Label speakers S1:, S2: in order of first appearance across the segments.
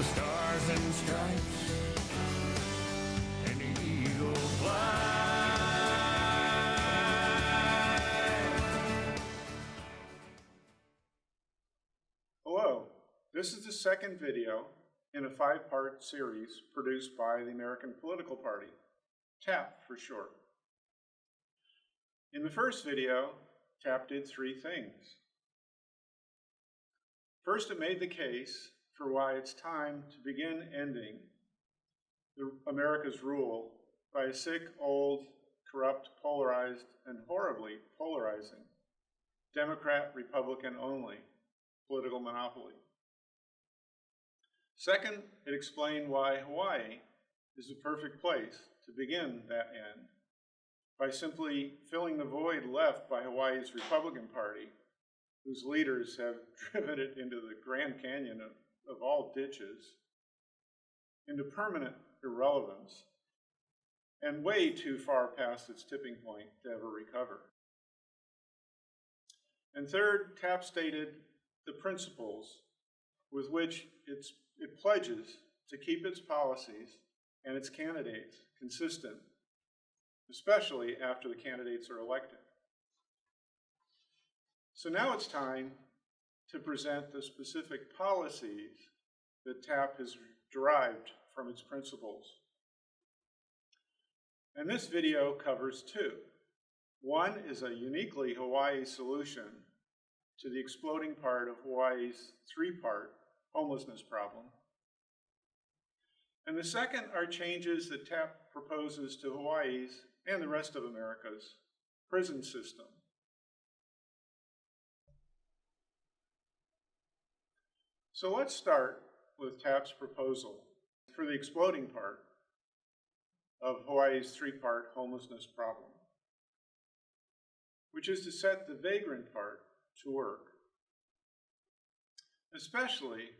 S1: the stars and stripes and the eagle flies.
S2: Hello, this is the second video in a 5-part series produced by the American Political Party, TAP for short. In the first video, TAP did 3 things. First, it made the case for why it's time to begin ending America's rule by a sick, old, corrupt, polarized, and horribly polarizing Democrat, Republican only political monopoly. Second, it explained why Hawaii is the perfect place to begin that end by simply filling the void left by Hawaii's Republican Party, whose leaders have driven it into the Grand Canyon of all ditches, into permanent irrelevance, and way too far past its tipping point to ever recover. And third, TAP stated the principles with which it pledges to keep its policies and its candidates consistent, especially after the candidates are elected. So now it's time to present the specific policies that TAP has derived from its principles. And this video covers 2. One is a uniquely Hawaii solution to the exploding part of Hawaii's 3-part homelessness problem. And the second are changes that TAP proposes to Hawaii's and the rest of America's prison system. So let's start with TAP's proposal for the exploding part of Hawaii's 3-part homelessness problem, which is to set the vagrant part to work, especially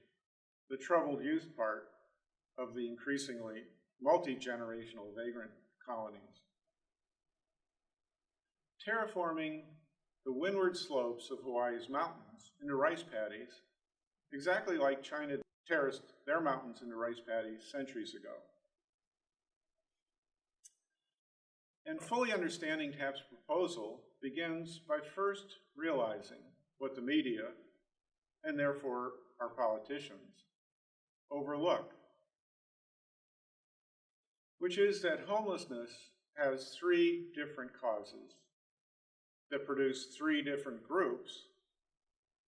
S2: the troubled youth part of the increasingly multi-generational vagrant colonies. Terraforming the windward slopes of Hawaii's mountains into rice paddies, exactly like China terraced their mountains into rice paddies centuries ago. And fully understanding TAP's proposal begins by first realizing what the media, and therefore our politicians, overlook, which is that homelessness has 3 different causes that produce 3 different groups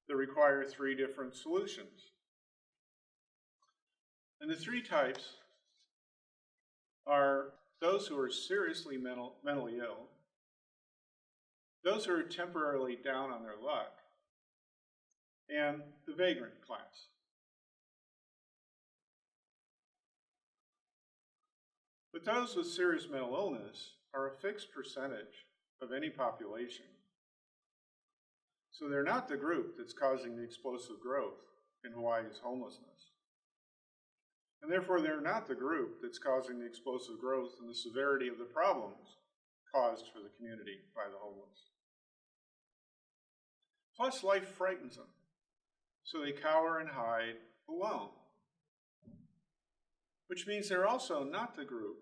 S2: that require 3 different solutions. And the 3 types are those who are seriously mentally ill, those who are temporarily down on their luck, and the vagrant class. But those with serious mental illness are a fixed percentage of any population. So they're not the group that's causing the explosive growth in Hawaii's homelessness. And therefore they're not the group that's causing the explosive growth and the severity of the problems caused for the community by the homeless. Plus, life frightens them, so they cower and hide alone. Which means they're also not the group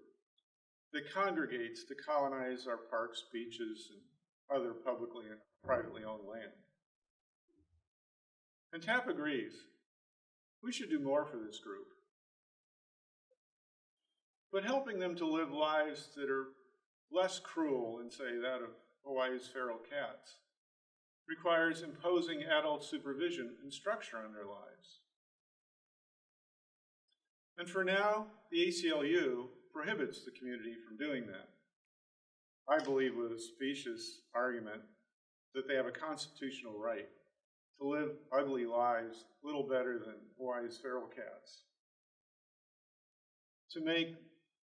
S2: that congregates to colonize our parks, beaches, and other publicly and privately owned land. And TAP agrees. We should do more for this group. But helping them to live lives that are less cruel than, say, that of Hawaii's feral cats requires imposing adult supervision and structure on their lives. And for now, the ACLU prohibits the community from doing that. I believe with a specious argument that they have a constitutional right to live ugly lives little better than Hawaii's feral cats, to make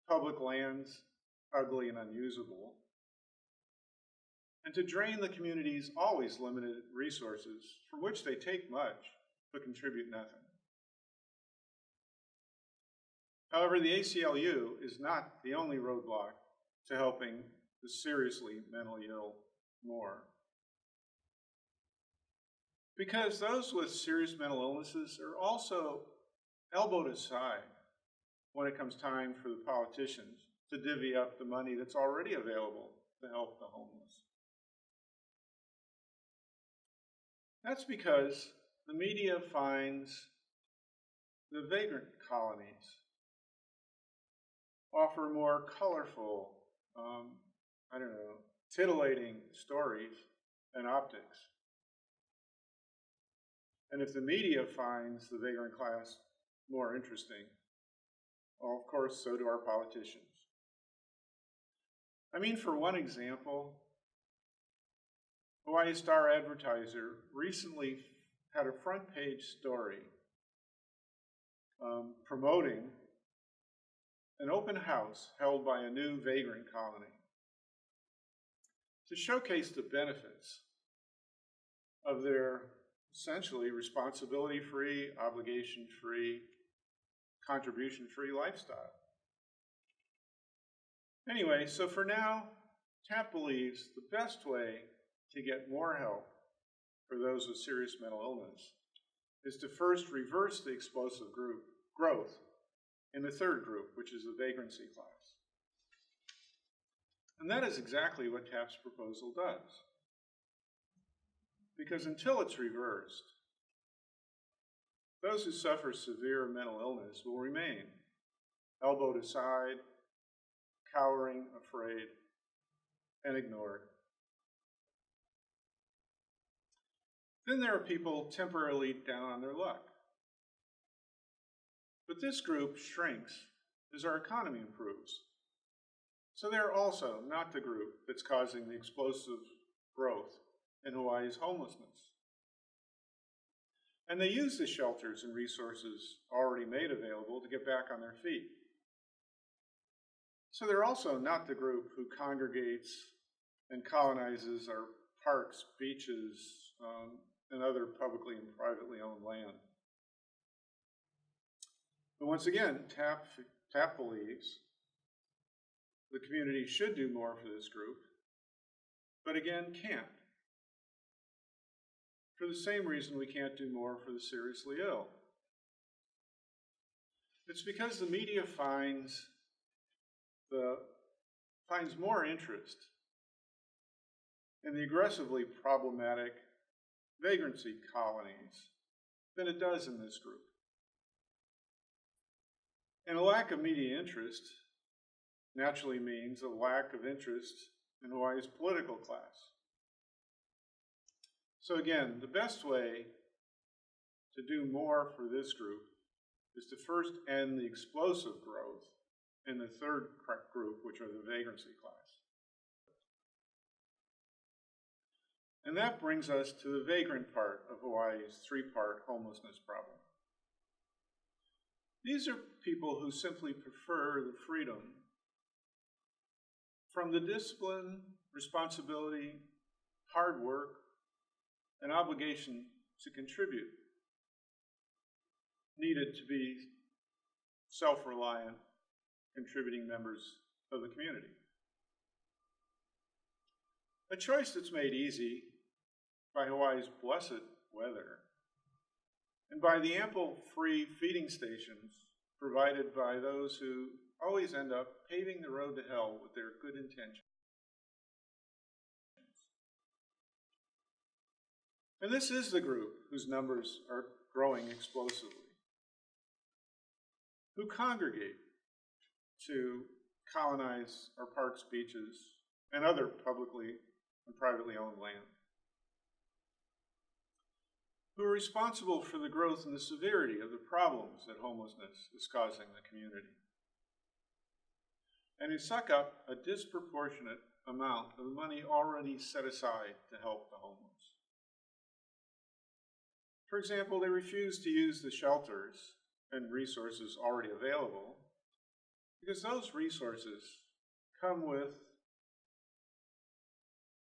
S2: public lands ugly and unusable, and to drain the community's always limited resources, from which they take much but contribute nothing. However, the ACLU is not the only roadblock to helping the seriously mentally ill more. Because those with serious mental illnesses are also elbowed aside when it comes time for the politicians to divvy up the money that's already available to help the homeless. That's because the media finds the vagrant colonies offer more colorful, titillating stories and optics. And if the media finds the vagrant class more interesting, well, of course, so do our politicians. I mean, for one example, Hawaii Star Advertiser recently had a front page story promoting an open house held by a new vagrant colony to showcase the benefits of their essentially responsibility-free, obligation-free, contribution-free lifestyle. Anyway, so for now, TAP believes the best way to get more help for those with serious mental illness is to first reverse the explosive growth in the third group, which is the vagrancy class. And that is exactly what TAP's proposal does. Because until it's reversed, those who suffer severe mental illness will remain elbowed aside, cowering, afraid, and ignored. Then there are people temporarily down on their luck. But this group shrinks as our economy improves. So they're also not the group that's causing the explosive growth in Hawaii's homelessness. And they use the shelters and resources already made available to get back on their feet. So they're also not the group who congregates and colonizes our parks, beaches, and other publicly and privately owned land. But once again, TAP believes the community should do more for this group, but again, can't. For the same reason we can't do more for the seriously ill. It's because the media finds more interest in the aggressively problematic vagrancy colonies than it does in this group. And a lack of media interest naturally means a lack of interest in Hawaii's political class. So again, the best way to do more for this group is to first end the explosive growth in the third group, which are the vagrancy class. And that brings us to the vagrant part of Hawaii's three-part homelessness problem. These are people who simply prefer the freedom from the discipline, responsibility, hard work, and obligation to contribute needed to be self-reliant, contributing members of the community. A choice that's made easy by Hawaii's blessed weather and by the ample free feeding stations provided by those who always end up paving the road to hell with their good intentions. And this is the group whose numbers are growing explosively, who congregate to colonize our parks, beaches, and other publicly and privately owned land, who are responsible for the growth and the severity of the problems that homelessness is causing the community, and who suck up a disproportionate amount of the money already set aside to help the homeless. For example, they refuse to use the shelters and resources already available because those resources come with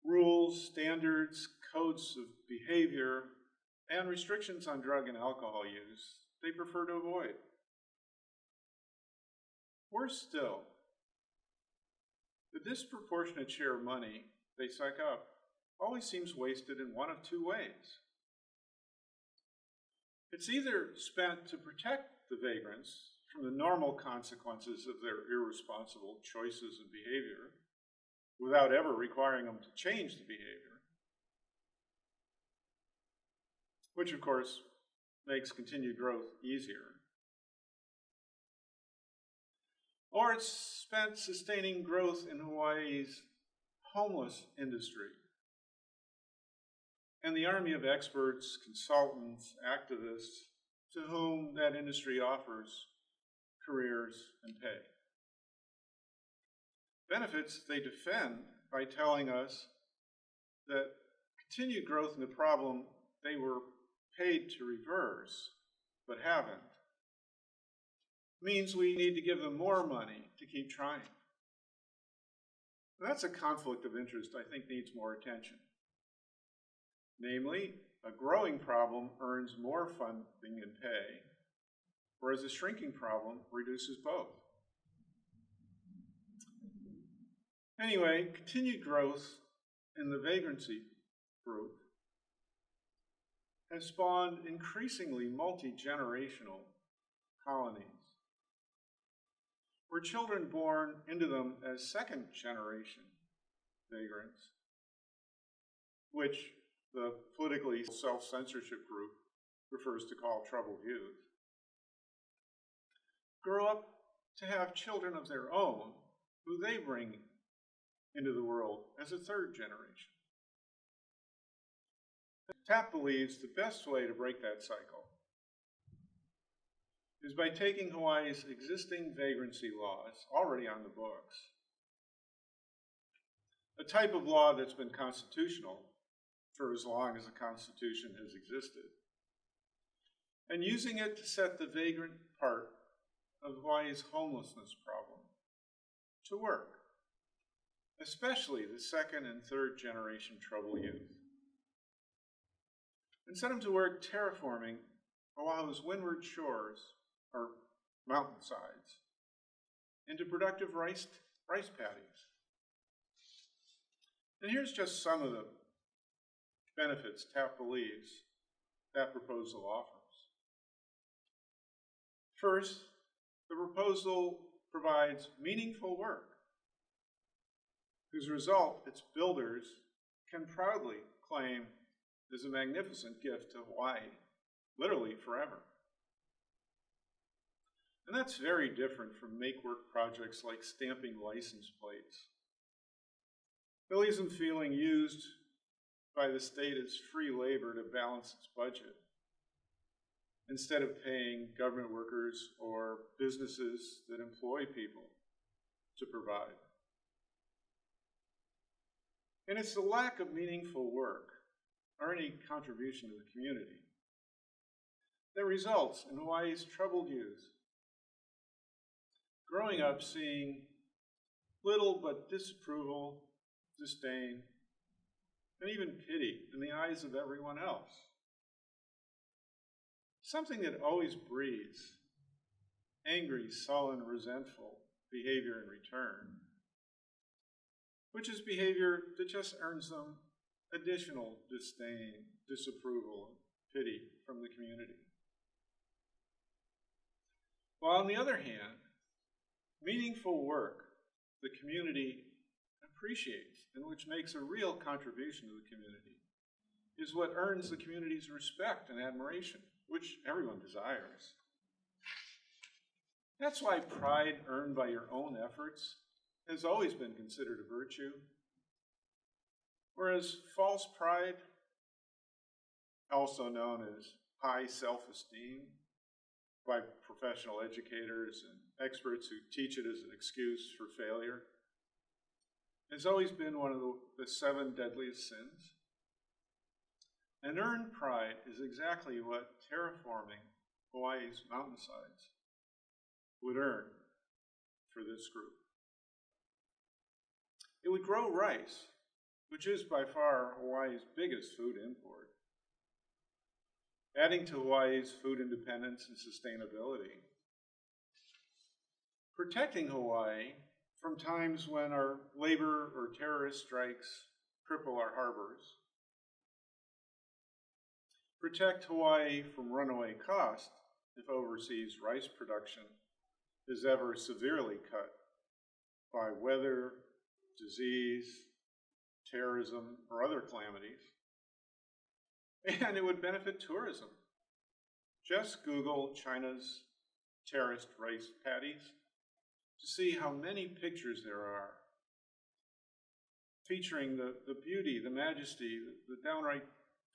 S2: rules, standards, codes of behavior, and restrictions on drug and alcohol use they prefer to avoid. Worse still, the disproportionate share of money they suck up always seems wasted in one of two ways. It's either spent to protect the vagrants from the normal consequences of their irresponsible choices and behavior without ever requiring them to change the behavior, which of course makes continued growth easier. Or it's spent sustaining growth in Hawaii's homeless industry and the army of experts, consultants, activists to whom that industry offers careers and pay. Benefits they defend by telling us that continued growth in the problem they were paid to reverse but haven't means we need to give them more money to keep trying. That's a conflict of interest I think needs more attention. Namely, a growing problem earns more funding and pay, whereas a shrinking problem reduces both. Anyway, continued growth in the vagrancy group has spawned increasingly multi-generational colonies, where children born into them as second-generation vagrants, which the politically self-censorship group refers to call troubled youth, grow up to have children of their own who they bring into the world as a third generation. TAP believes the best way to break that cycle is by taking Hawaii's existing vagrancy laws already on the books, a type of law that's been constitutional for as long as the Constitution has existed, and using it to set the vagrant part of Hawaii's homelessness problem to work, especially the second and third generation troubled youth, and set them to work terraforming Oahu's windward shores, or mountainsides, into productive rice paddies. And here's just some of the benefits TAP believes that proposal offers. First, the proposal provides meaningful work, whose result its builders can proudly claim is a magnificent gift to Hawaii, literally forever. And that's very different from make-work projects like stamping license plates. It leaves them feeling used by the state as free labor to balance its budget, instead of paying government workers or businesses that employ people to provide. And it's the lack of meaningful work or any contribution to the community that results in Hawaii's troubled youth growing up seeing little but disapproval, disdain, and even pity in the eyes of everyone else. Something that always breeds angry, sullen, resentful behavior in return, which is behavior that just earns them additional disdain, disapproval, and pity from the community. While on the other hand, meaningful work the community appreciates and which makes a real contribution to the community is what earns the community's respect and admiration, which everyone desires. That's why pride earned by your own efforts has always been considered a virtue, whereas false pride, also known as high self-esteem by professional educators and experts who teach it as an excuse for failure, has always been one of the 7 deadliest sins. And earned pride is exactly what terraforming Hawaii's mountainsides would earn for this group. It would grow rice, which is by far Hawaii's biggest food import, adding to Hawaii's food independence and sustainability, protecting Hawaii from times when our labor or terrorist strikes cripple our harbors, protect Hawaii from runaway cost if overseas rice production is ever severely cut by weather, disease, terrorism, or other calamities. And it would benefit tourism. Just Google China's terraced rice paddies to see how many pictures there are featuring the beauty, the majesty, the downright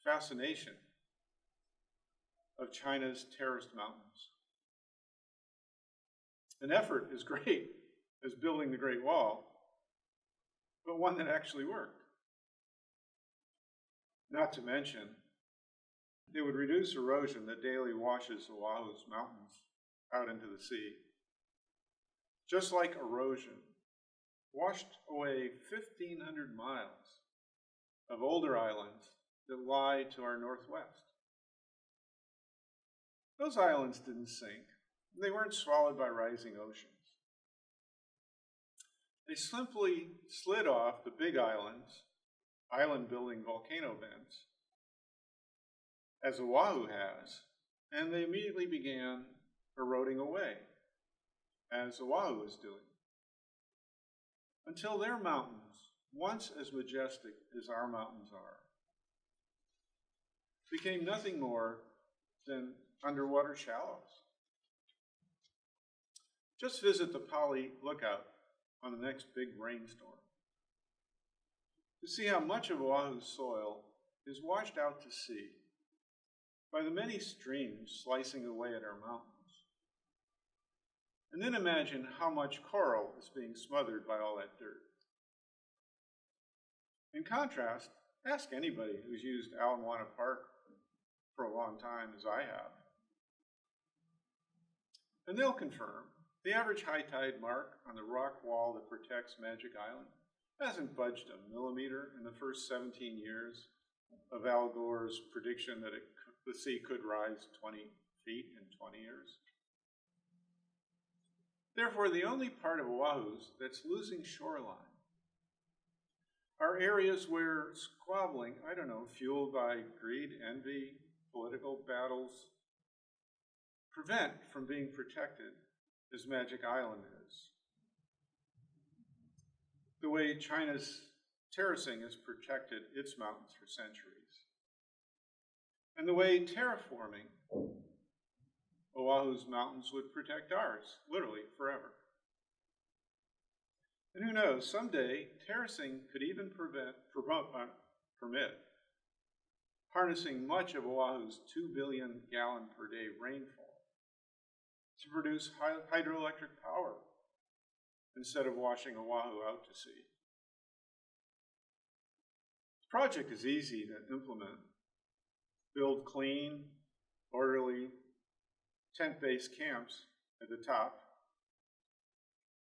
S2: fascination of China's terraced mountains. An effort as great as building the Great Wall, but one that actually worked. Not to mention, it would reduce erosion that daily washes Oahu's mountains out into the sea. Just like erosion washed away 1,500 miles of older islands that lie to our northwest. Those islands didn't sink. They weren't swallowed by rising oceans. They simply slid off the big islands, island-building volcano vents, as Oahu has, and they immediately began eroding away, as Oahu is doing, until their mountains, once as majestic as our mountains are, became nothing more than underwater shallows. Just visit the Pali Lookout on the next big rainstorm to see how much of Oahu's soil is washed out to sea by the many streams slicing away at our mountains. And then imagine how much coral is being smothered by all that dirt. In contrast, ask anybody who's used Ala Park for a long time, as I have, and they'll confirm the average high tide mark on the rock wall that protects Magic Island hasn't budged a millimeter in the first 17 years of Al Gore's prediction that the sea could rise 20 feet in 20 years. Therefore, the only part of Oahu's that's losing shoreline are areas where squabbling, fueled by greed, envy, political battles, prevent from being protected as Magic Island is. The way China's terracing has protected its mountains for centuries. And the way terraforming Oahu's mountains would protect ours, literally forever. And who knows, someday terracing could even permit harnessing much of Oahu's 2 billion gallon per day rainfall to produce hydroelectric power instead of washing Oahu out to sea. The project is easy to implement. Build clean, orderly, tent-based camps at the top.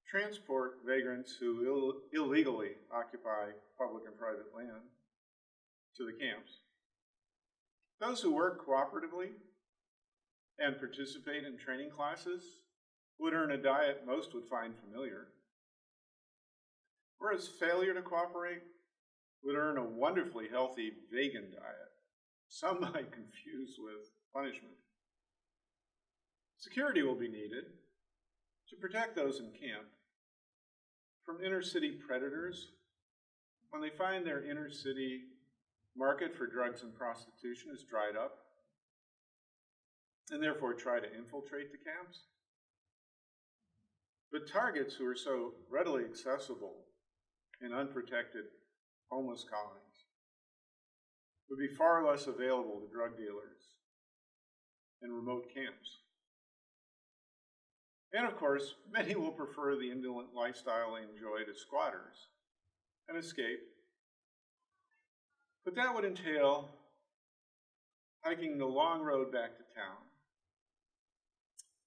S2: Transport vagrants who illegally occupy public and private land to the camps. Those who work cooperatively and participate in training classes would earn a diet most would find familiar, whereas failure to cooperate would earn a wonderfully healthy vegan diet, some might confuse with punishment. Security will be needed to protect those in camp from inner-city predators when they find their inner-city market for drugs and prostitution is dried up, and therefore try to infiltrate the camps. But targets who are so readily accessible in unprotected homeless colonies would be far less available to drug dealers in remote camps. And of course, many will prefer the indolent lifestyle they enjoy to squatters and escape. But that would entail hiking the long road back to town.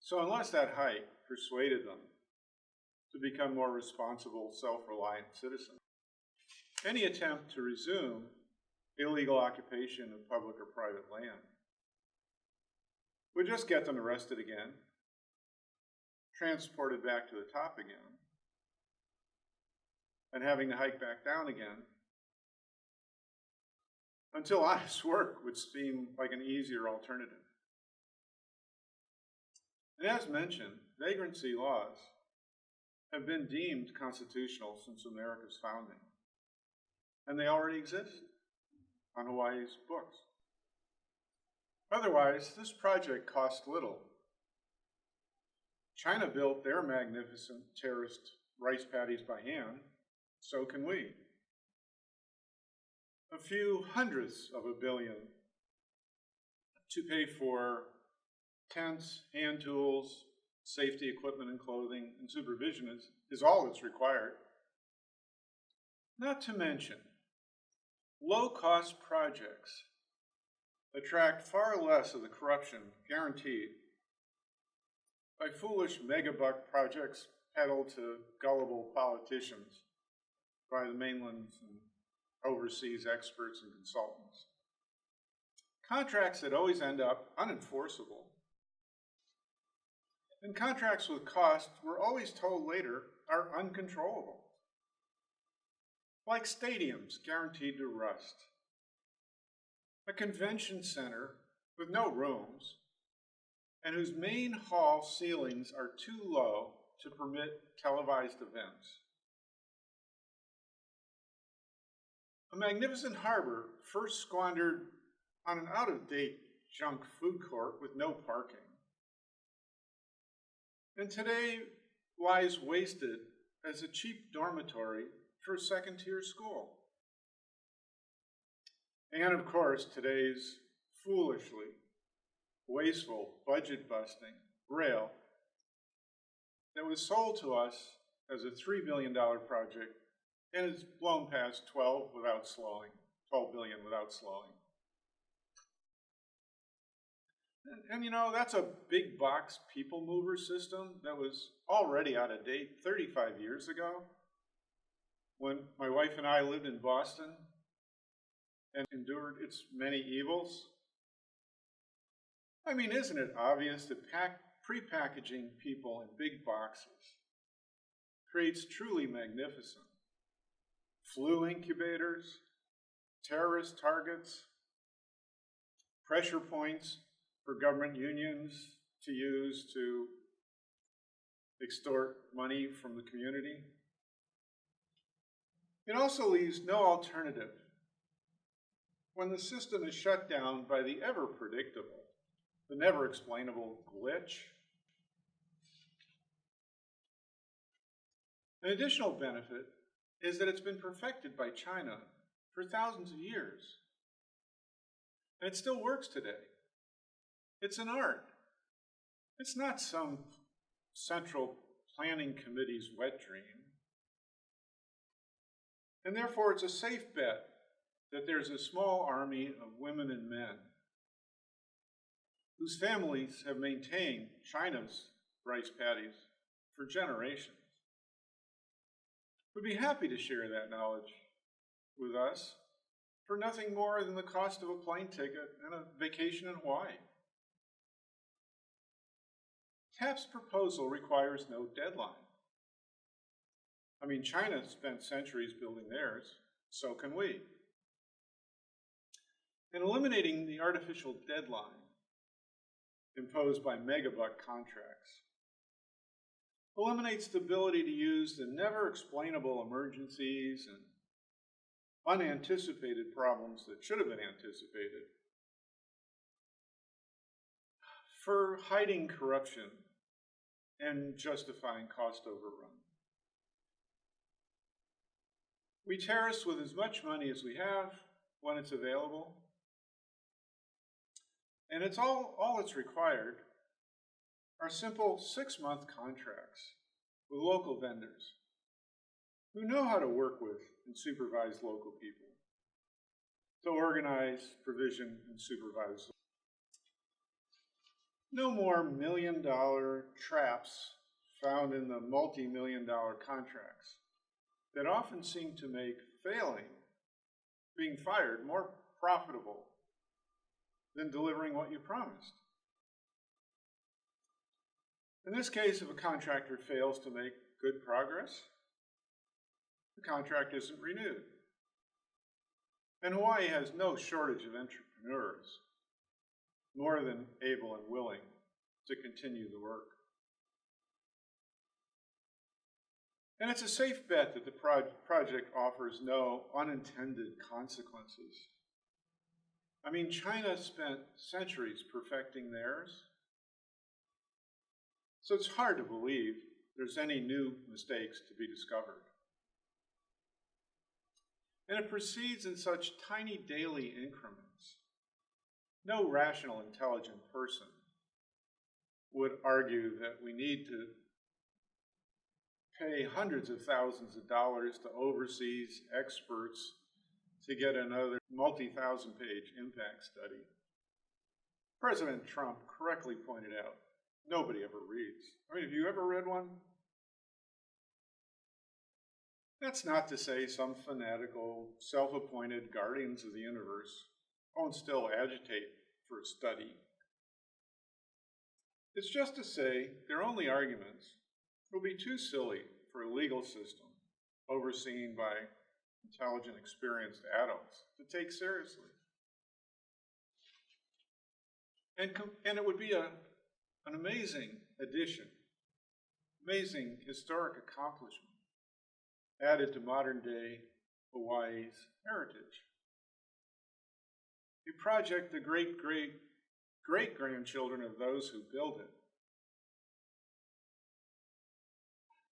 S2: So unless that hike persuaded them to become more responsible, self-reliant citizens, any attempt to resume illegal occupation of public or private land would just get them arrested again, transported back to the top again, and having to hike back down again, until honest work would seem like an easier alternative. And as mentioned, vagrancy laws have been deemed constitutional since America's founding, and they already exist on Hawaii's books. Otherwise, this project cost little. China built their magnificent terraced rice paddies by hand, so can we. A few hundredths of a billion to pay for tents, hand tools, safety equipment and clothing, and supervision is all that's required. Not to mention, low-cost projects attract far less of the corruption guaranteed by foolish megabuck projects peddled to gullible politicians by the mainland's and overseas experts and consultants. Contracts that always end up unenforceable. And contracts with cost, we're always told later, are uncontrollable. Like stadiums guaranteed to rust. A convention center with no rooms and whose main hall ceilings are too low to permit televised events. A magnificent harbor first squandered on an out-of-date junk food court with no parking. And today lies wasted as a cheap dormitory for a second-tier school. And of course, today's foolishly wasteful, budget-busting rail that was sold to us as a $3 billion project and has blown past 12 billion without slowing. And you know, that's a big box people mover system that was already out of date 35 years ago when my wife and I lived in Boston and endured its many evils. I mean, isn't it obvious that pre-packaging people in big boxes creates truly magnificent flu incubators, terrorist targets, pressure points for government unions to use to extort money from the community? It also leaves no alternative when the system is shut down by the ever-predictable, the never-explainable glitch. An additional benefit is that it's been perfected by China for thousands of years. And it still works today. It's an art. It's not some central planning committee's wet dream. And therefore, it's a safe bet that there's a small army of women and men whose families have maintained China's rice paddies for generations. Would be happy to share that knowledge with us for nothing more than the cost of a plane ticket and a vacation in Hawaii. TAP's proposal requires no deadline. I mean, China spent centuries building theirs, so can we. And eliminating the artificial deadline imposed by megabuck contracts eliminates the ability to use the never-explainable emergencies and unanticipated problems that should have been anticipated for hiding corruption and justifying cost overrun. We terrace with as much money as we have when it's available, and it's all that's required are simple 6-month contracts with local vendors who know how to work with and supervise local people, to organize, provision, and supervise. No more million-dollar traps found in the multi-million-dollar contracts that often seem to make being fired, more profitable than delivering what you promised. In this case, if a contractor fails to make good progress, the contract isn't renewed. And Hawaii has no shortage of entrepreneurs, more than able and willing to continue the work. And it's a safe bet that the project offers no unintended consequences. I mean, China spent centuries perfecting theirs, so it's hard to believe there's any new mistakes to be discovered. And it proceeds in such tiny daily increments. No rational, intelligent person would argue that we need to pay hundreds of thousands of dollars to overseas experts to get another multi-thousand-page impact study. President Trump correctly pointed out, nobody ever reads. I mean, have you ever read one? That's not to say some fanatical, self-appointed guardians of the universe won't still agitate for a study. It's just to say their only arguments will be too silly for a legal system overseen by intelligent, experienced adults to take seriously. And it would be an amazing addition, amazing historic accomplishment added to modern-day Hawaii's heritage. A project the great-grandchildren of those who built it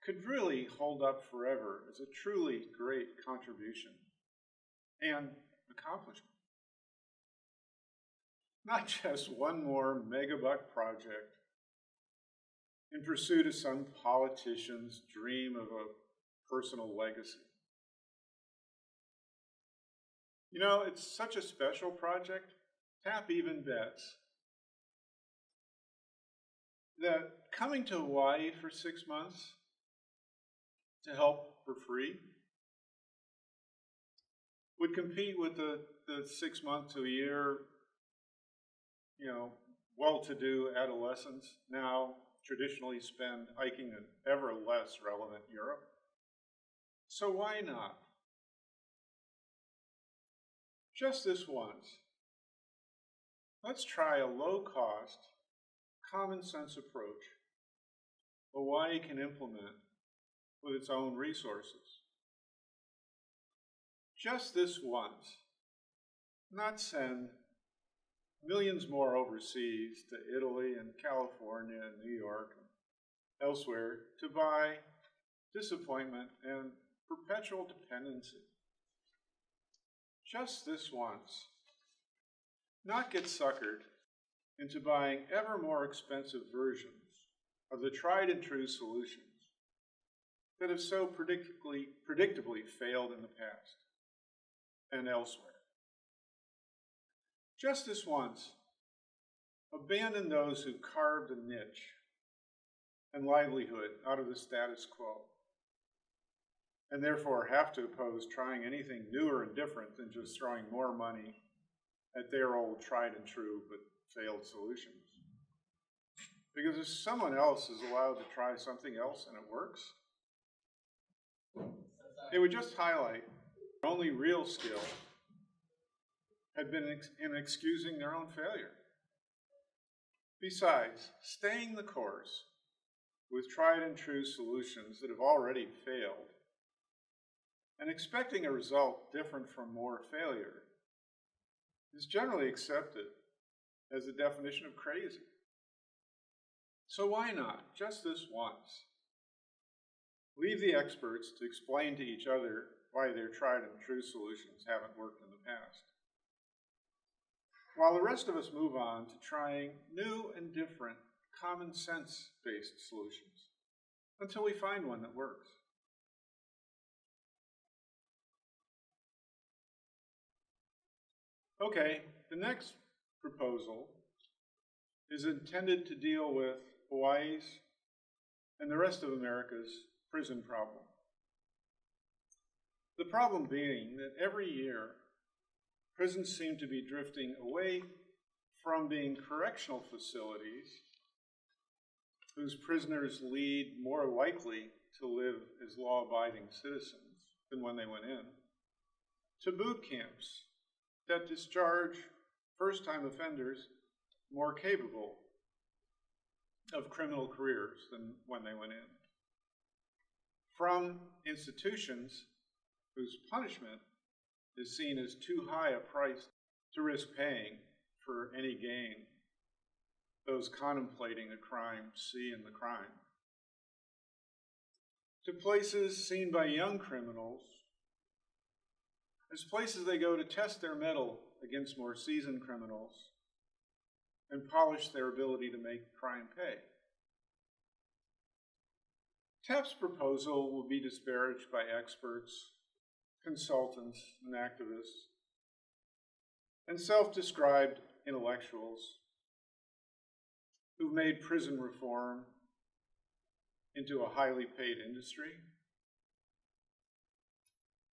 S2: could really hold up forever as a truly great contribution and accomplishment. Not just one more megabuck project in pursuit of some politician's dream of a personal legacy. You know, it's such a special project, Tap even bets that coming to Hawaii for 6 months to help for free would compete with the 6 months to a year, well-to-do adolescents now traditionally spend hiking in ever less relevant Europe. So why not? Just this once, let's try a low-cost, common-sense approach Hawaii can implement with its own resources. Just this once, not send millions more overseas to Italy and California and New York and elsewhere to buy disappointment and perpetual dependency. Just this once, not get suckered into buying ever more expensive versions of the tried and true solutions that have so predictably failed in the past and elsewhere. Just this once, abandon those who carved a niche and livelihood out of the status quo, and therefore have to oppose trying anything newer and different than just throwing more money at their old tried and true but failed solutions. Because if someone else is allowed to try something else and it works, it would just highlight the only real skill had been in excusing their own failure. Besides, staying the course with tried and true solutions that have already failed and expecting a result different from more failure is generally accepted as the definition of crazy. So why not, just this once, leave the experts to explain to each other why their tried and true solutions haven't worked in the past, while the rest of us move on to trying new and different, common sense-based solutions until we find one that works. Okay, the next proposal is intended to deal with Hawaii's and the rest of America's prison problem. The problem being that every year, prisons seem to be drifting away from being correctional facilities whose prisoners lead more likely to live as law-abiding citizens than when they went in, to boot camps that discharge first-time offenders more capable of criminal careers than when they went in. From institutions whose punishment is seen as too high a price to risk paying for any gain those contemplating a crime see in the crime, to places seen by young criminals as places they go to test their mettle against more seasoned criminals and polish their ability to make crime pay. TAP's proposal will be disparaged by experts, consultants, and activists, and self-described intellectuals who've made prison reform into a highly paid industry,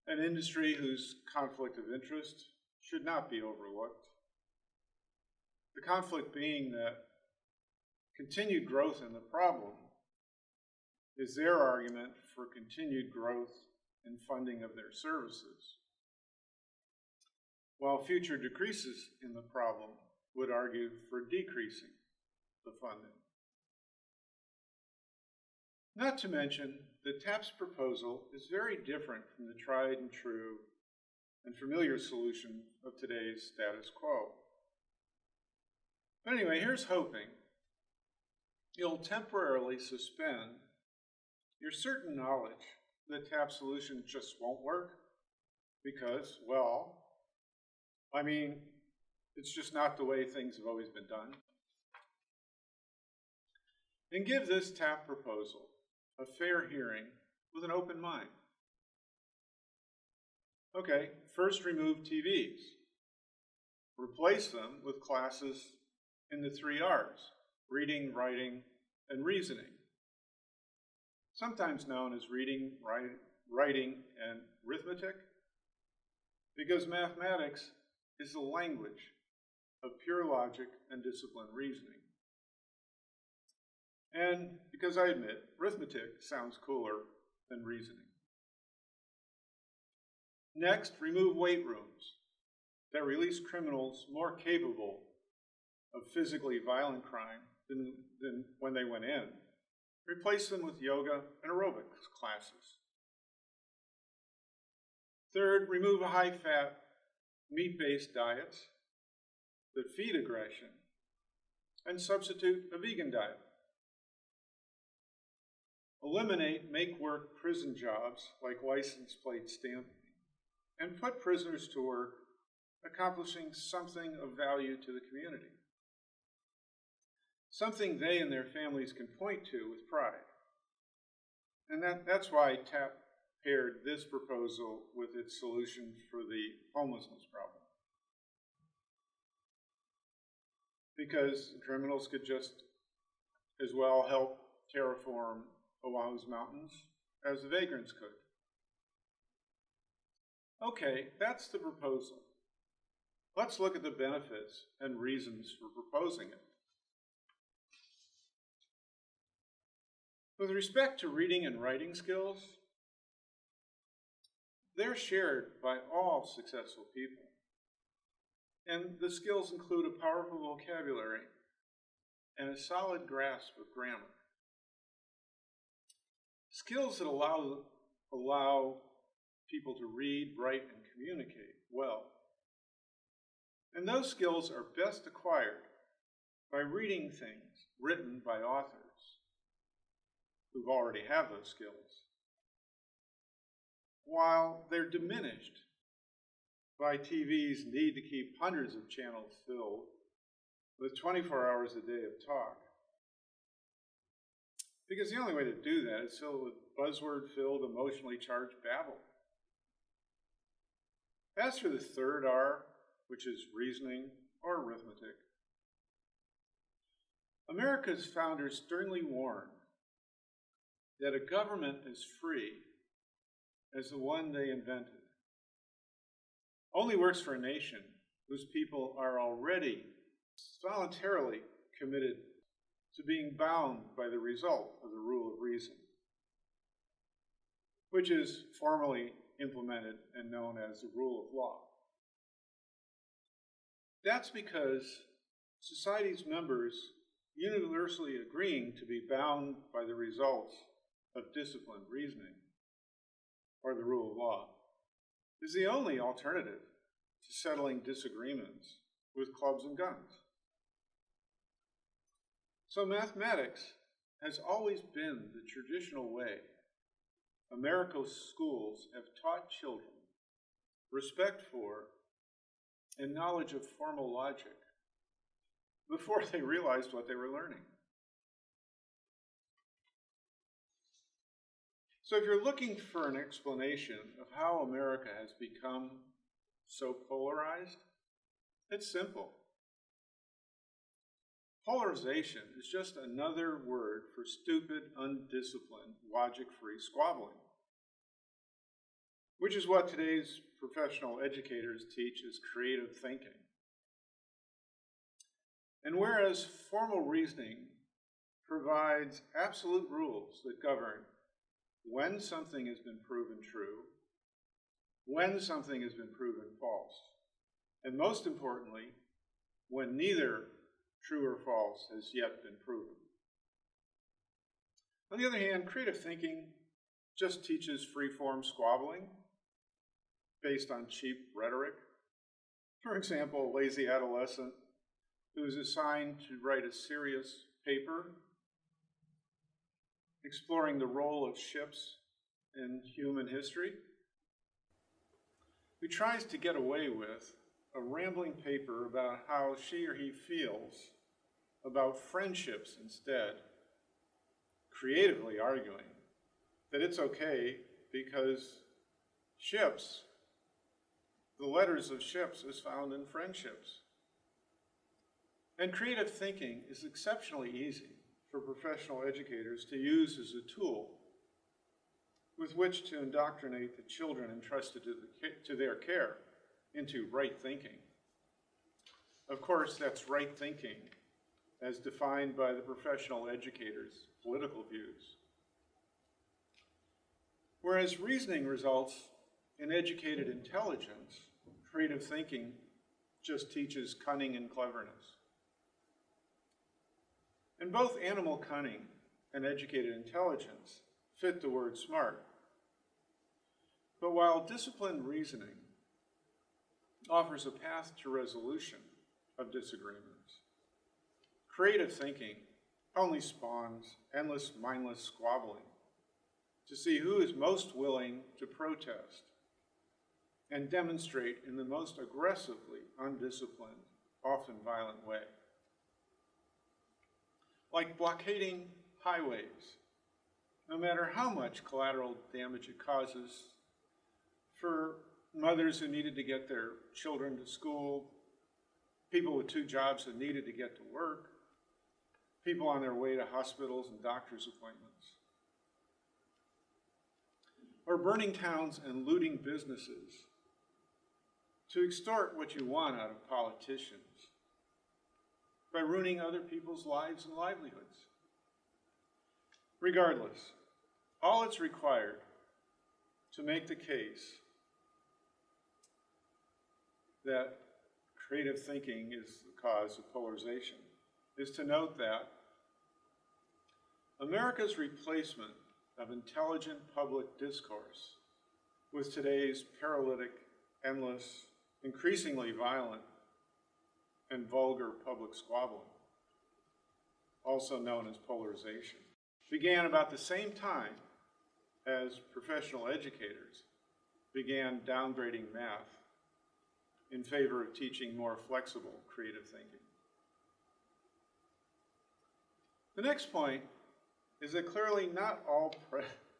S2: an industry whose conflict of interest should not be overlooked. The conflict being that continued growth in the problem is their argument for continued growth in funding of their services, while future decreases in the problem would argue for decreasing the funding. Not to mention that TAP's proposal is very different from the tried and true and familiar solution of today's status quo. But anyway, here's hoping you'll temporarily suspend your certain knowledge that TAP's solution just won't work because, well, I mean, it's just not the way things have always been done. And give this TAP proposal a fair hearing with an open mind. Okay, first remove TVs. Replace them with classes in the 3 R's, reading, writing, and reasoning, sometimes known as reading, writing, and arithmetic, because mathematics is the language of pure logic and disciplined reasoning. And because I admit, arithmetic sounds cooler than reasoning. Next, remove weight rooms that release criminals more capable of physically violent crime than when they went in. Replace them with yoga and aerobics classes. Third, remove high-fat, meat-based diets that feed aggression and substitute a vegan diet. Eliminate make-work prison jobs like license plate stamping and put prisoners to work accomplishing something of value to the community, something they and their families can point to with pride. And that's why TAP paired this proposal with its solution for the homelessness problem. Because criminals could just as well help terraform Oahu's mountains as the vagrants could. Okay, that's the proposal. Let's look at the benefits and reasons for proposing it. With respect to reading and writing skills, they're shared by all successful people. And the skills include a powerful vocabulary and a solid grasp of grammar. Skills that allow people to read, write, and communicate well. And those skills are best acquired by reading things written by authors who've already have those skills, while they're diminished by TV's need to keep hundreds of channels filled with 24 hours a day of talk. Because the only way to do that is fill it with buzzword-filled, emotionally charged babble. As for the third R, which is reasoning or arithmetic, America's founders sternly warned that a government as free as the one they invented only works for a nation whose people are already voluntarily committed to being bound by the result of the rule of reason, which is formally implemented and known as the rule of law. That's because society's members universally agreeing to be bound by the results of disciplined reasoning, or the rule of law, is the only alternative to settling disagreements with clubs and guns. So mathematics has always been the traditional way America's schools have taught children respect for and knowledge of formal logic before they realized what they were learning. So if you're looking for an explanation of how America has become so polarized, it's simple. Polarization is just another word for stupid, undisciplined, logic-free squabbling, which is what today's professional educators teach as creative thinking. And whereas formal reasoning provides absolute rules that govern when something has been proven true, when something has been proven false, and most importantly, when neither true or false has yet been proven. On the other hand, creative thinking just teaches free-form squabbling based on cheap rhetoric. For example, a lazy adolescent who is assigned to write a serious paper exploring the role of ships in human history, who tries to get away with a rambling paper about how she or he feels about friendships instead, creatively arguing that it's okay because ships, the letters of ships, is found in friendships. And creative thinking is exceptionally easy for professional educators to use as a tool with which to indoctrinate the children entrusted to their care into right thinking. Of course, that's right thinking as defined by the professional educator's political views. Whereas reasoning results in educated intelligence, creative thinking just teaches cunning and cleverness. And both animal cunning and educated intelligence fit the word smart. But while disciplined reasoning offers a path to resolution of disagreements, creative thinking only spawns endless, mindless squabbling to see who is most willing to protest and demonstrate in the most aggressively undisciplined, often violent way. Like blockading highways, no matter how much collateral damage it causes for mothers who needed to get their children to school, people with 2 jobs who needed to get to work, people on their way to hospitals and doctor's appointments. Or burning towns and looting businesses to extort what you want out of politicians by ruining other people's lives and livelihoods. Regardless, all it's required to make the case that creative thinking is the cause of polarization is to note that America's replacement of intelligent public discourse with today's paralytic, endless, increasingly violent, and vulgar public squabbling, also known as polarization, began about the same time as professional educators began downgrading math in favor of teaching more flexible creative thinking. The next point is that clearly not all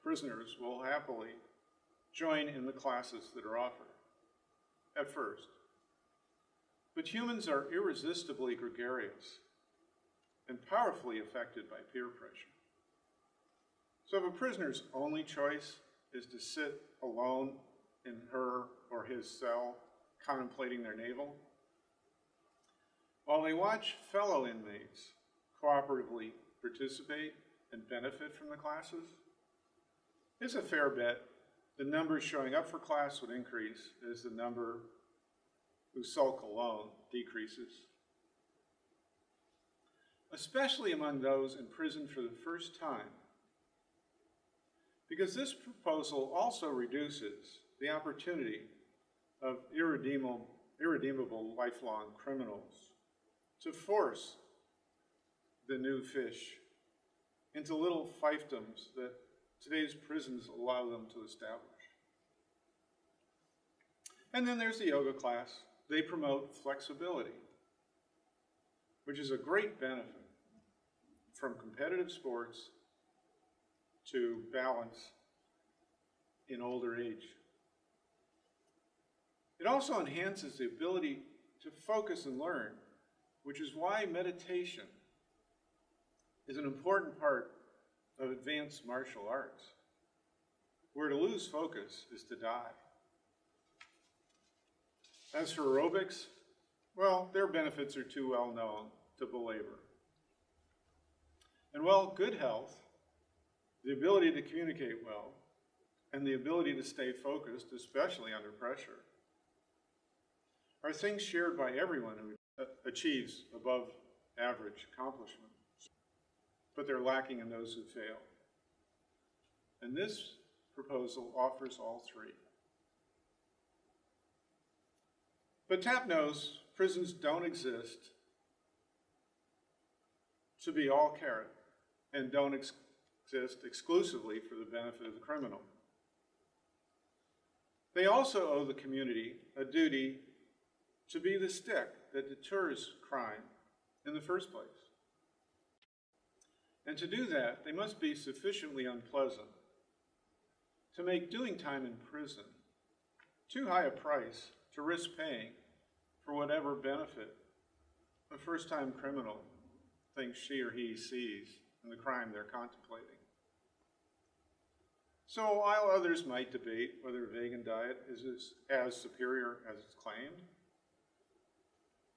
S2: prisoners will happily join in the classes that are offered at first. But humans are irresistibly gregarious and powerfully affected by peer pressure. So if a prisoner's only choice is to sit alone in her or his cell contemplating their navel, while they watch fellow inmates cooperatively participate and benefit from the classes, it's a fair bet the numbers showing up for class would increase as the number who sulk alone decreases. especially among those in prison for the first time, because this proposal also reduces the opportunity of irredeemable lifelong criminals to force the new fish into little fiefdoms that today's prisons allow them to establish. And then there's the yoga class. They promote flexibility, which is a great benefit from competitive sports to balance in older age. It also enhances the ability to focus and learn, which is why meditation is an important part of advanced martial arts, where to lose focus is to die. As for aerobics, well, their benefits are too well known to belabor. And well, good health, the ability to communicate well, and the ability to stay focused, especially under pressure, are things shared by everyone who achieves above average accomplishment. But they're lacking in those who fail. And this proposal offers all three. But TAP knows prisons don't exist to be all carrot and don't exist exclusively for the benefit of the criminal. They also owe the community a duty to be the stick that deters crime in the first place. And to do that, they must be sufficiently unpleasant to make doing time in prison too high a price to risk paying for whatever benefit a first-time criminal thinks she or he sees in the crime they're contemplating. So while others might debate whether a vegan diet is as superior as it's claimed,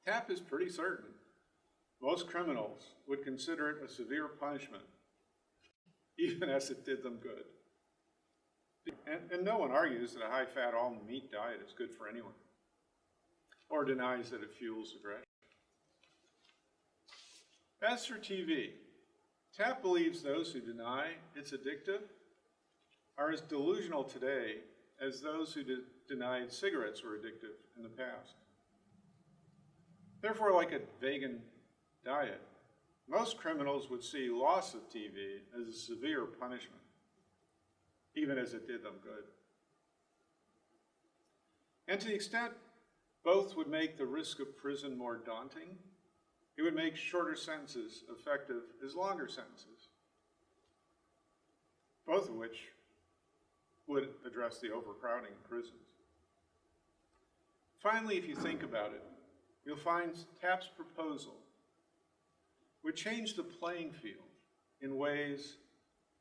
S2: TAP is pretty certain most criminals would consider it a severe punishment, even as it did them good. And no one argues that a high-fat, all-meat diet is good for anyone, or denies that it fuels aggression. As for TV, TAP believes those who deny it's addictive are as delusional today as those who denied cigarettes were addictive in the past. Therefore, like a vegan diet, most criminals would see loss of TV as a severe punishment, even as it did them good. And to the extent both would make the risk of prison more daunting, it would make shorter sentences effective as longer sentences, both of which would address the overcrowding in prisons. Finally, if you think about it, you'll find TAP's proposal would change the playing field in ways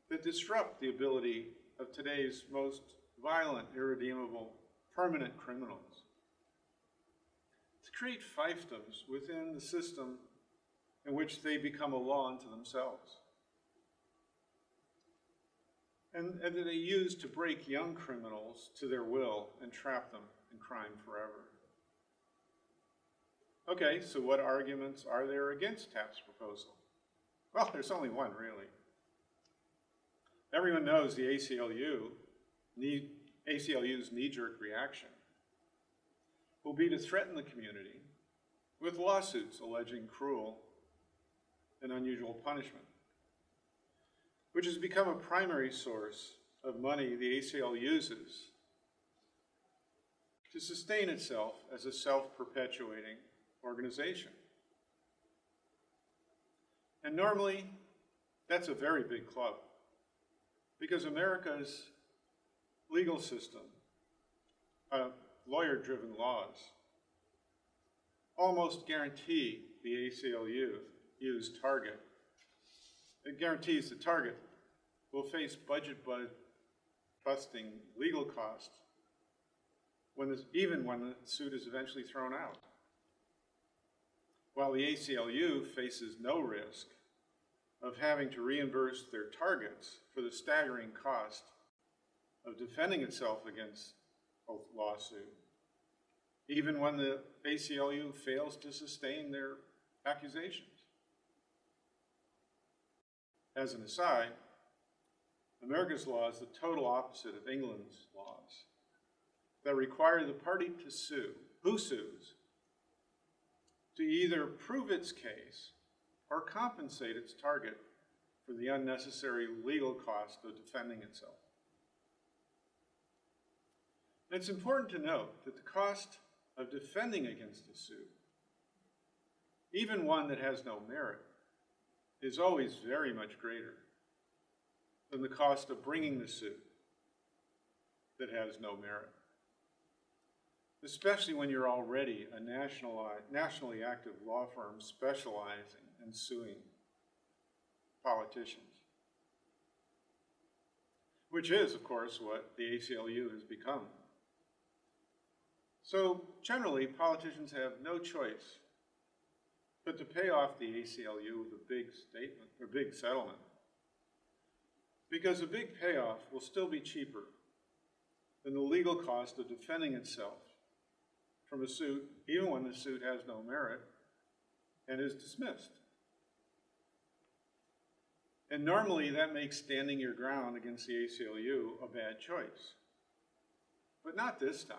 S2: that disrupt the ability of today's most violent, irredeemable, permanent criminals to create fiefdoms within the system in which they become a law unto themselves, and that they use to break young criminals to their will and trap them in crime forever. Okay, so what arguments are there against TAP's proposal? Well, there's only one, really. Everyone knows the ACLU's knee-jerk reaction will be to threaten the community with lawsuits alleging cruel and unusual punishment, which has become a primary source of money the ACLU uses to sustain itself as a self-perpetuating organization. And normally, that's a very big club, because America's legal system, lawyer-driven laws, almost guarantee the ACLU's target. It guarantees the target will face budget-busting legal costs even when the suit is eventually thrown out, while the ACLU faces no risk of having to reimburse their targets for the staggering cost of defending itself against a lawsuit, even when the ACLU fails to sustain their accusations. As an aside, America's law is the total opposite of England's laws that require the party to sue, who sues, to either prove its case or compensate its target for the unnecessary legal cost of defending itself. It's important to note that the cost of defending against a suit, even one that has no merit, is always very much greater than the cost of bringing the suit that has no merit, especially when you're already a nationally active law firm specializing in suing politicians, which is, of course, what the ACLU has become. So generally, politicians have no choice but to pay off the ACLU with a big statement or big settlement, because a big payoff will still be cheaper than the legal cost of defending itself from a suit, even when the suit has no merit and is dismissed. And normally that makes standing your ground against the ACLU a bad choice, but not this time.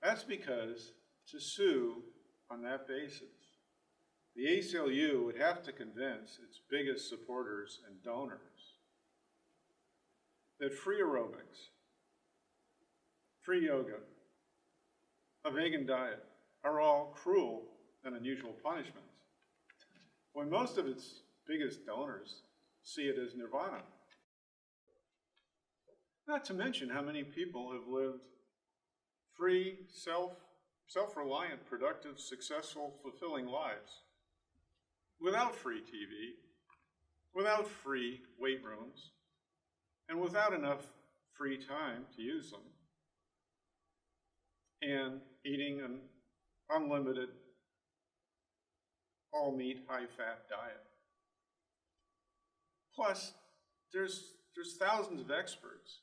S2: That's because to sue on that basis, the ACLU would have to convince its biggest supporters and donors that free aerobics, free yoga, a vegan diet are all cruel and unusual punishments, when most of its biggest donors see it as nirvana. Not to mention how many people have lived free, self-reliant, productive, successful, fulfilling lives without free TV, without free weight rooms, and without enough free time to use them, and eating an unlimited, all-meat, high-fat diet. Plus, there's thousands of experts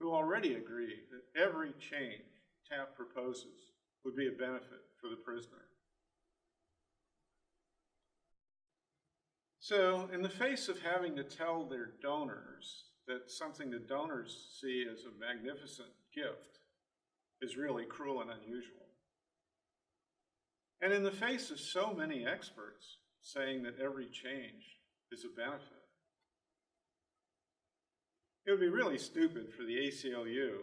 S2: who already agree that every change TAP proposes would be a benefit for the prisoner. So, in the face of having to tell their donors that something the donors see as a magnificent gift is really cruel and unusual, and in the face of so many experts saying that every change is a benefit, it would be really stupid for the ACLU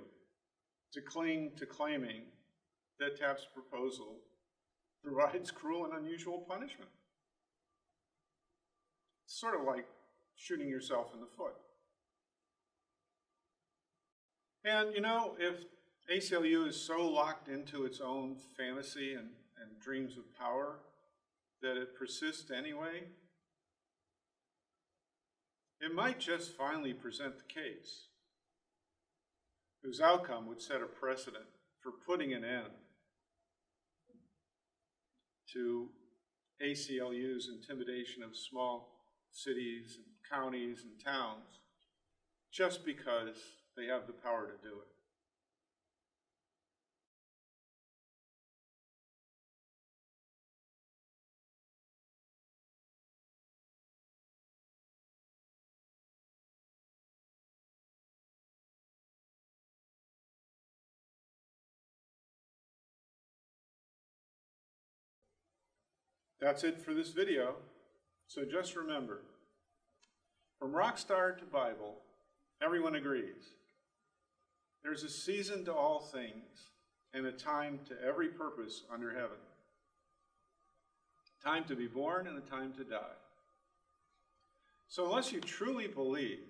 S2: to cling to claiming that TAP's proposal provides cruel and unusual punishment. It's sort of like shooting yourself in the foot. And you know, if ACLU is so locked into its own fantasy and dreams of power that it persists anyway, it might just finally present the case, whose outcome would set a precedent for putting an end to ACLU's intimidation of small cities and counties and towns just because they have the power to do it. That's it for this video. So just remember, from rockstar to Bible, everyone agrees. There's a season to all things and a time to every purpose under heaven. Time to be born and a time to die. So unless you truly believe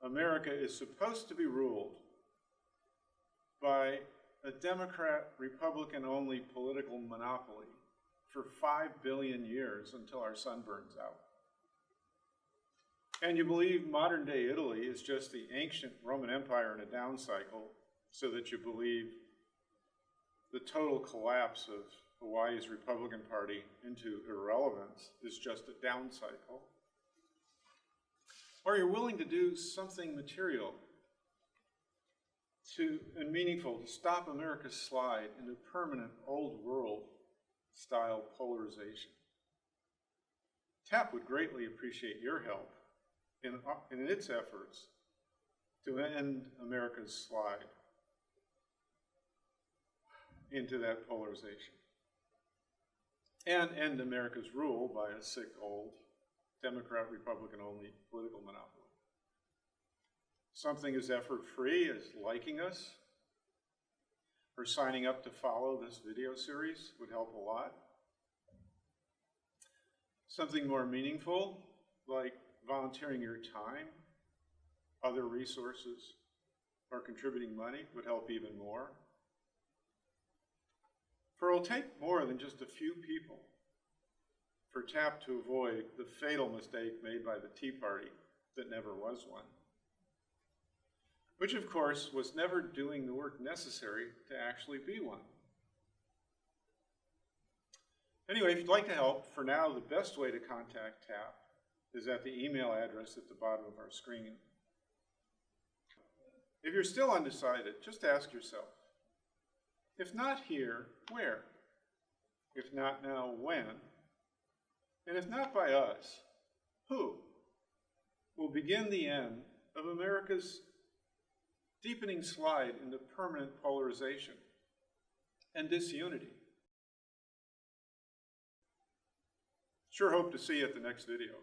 S2: America is supposed to be ruled by a Democrat, Republican-only political monopoly for 5 billion years until our sun burns out, and you believe modern-day Italy is just the ancient Roman Empire in a down cycle, so that you believe the total collapse of Hawaii's Republican Party into irrelevance is just a down cycle, or you're willing to do something material and meaningful to stop America's slide into permanent old world style polarization. TAP would greatly appreciate your help in its efforts to end America's slide into that polarization and end America's rule by a sick, old, Democrat, Republican-only political monopoly. Something as effort-free as liking us or signing up to follow this video series would help a lot. Something more meaningful, like volunteering your time, other resources, or contributing money would help even more. For it will take more than just a few people for TAP to avoid the fatal mistake made by the Tea Party that never was one, which of course was never doing the work necessary to actually be one. Anyway, if you'd like to help, for now the best way to contact TAP is at the email address at the bottom of our screen. If you're still undecided, just ask yourself, if not here, where? If not now, when? And if not by us, who will begin the end of America's deepening slide into permanent polarization and disunity? Sure hope to see you at the next video.